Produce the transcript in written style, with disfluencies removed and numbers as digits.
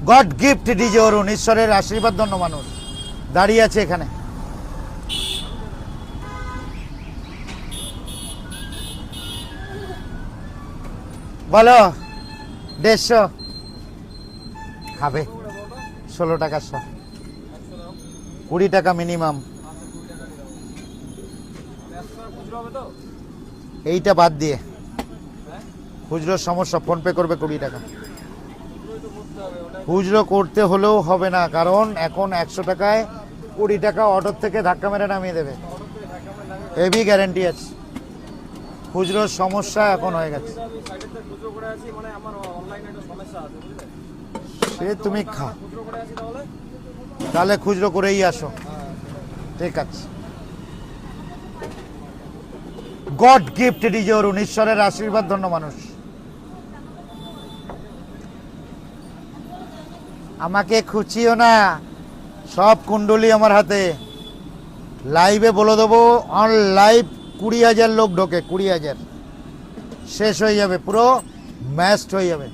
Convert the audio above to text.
God gift DJ অরুণ, ঈশ্বরের আশীর্বাদ ধন্য মানুষ দাঁড়িয়ে আছে এখানে। বলো 150 খাবে 16 টাকা 20 টাকা মিনিমাম। এইটা বাদ দিয়ে খুচরোর সমস্যা, ফোন পে করবে 20 টাকা। খুচরো করতে হলেও হবে না, কারণ এখন 100 টাকায় 20 টাকা অটোর থেকে ধাক্কা মেরে নামিয়ে দেবে, হেভি গ্যারেন্টি আছে। খুচরোর সমস্যা এখন হয়ে গেছে, সে তুমি খা, তাহলে খুচরো করেই আসো, ঠিক আছে। গড গিফট ডিজে অরুণ, ঈশ্বরের আশীর্বাদ ধন্য মানুষ। আমাকে খুঁচিও না, সব কুণ্ডলি আমার হাতে। লাইভে বলে দেবো, অন লাইভ 20,000 লোক ঢোকে, 20,000 শেষ হয়ে যাবে, পুরো ম্যাচড হয়ে যাবে।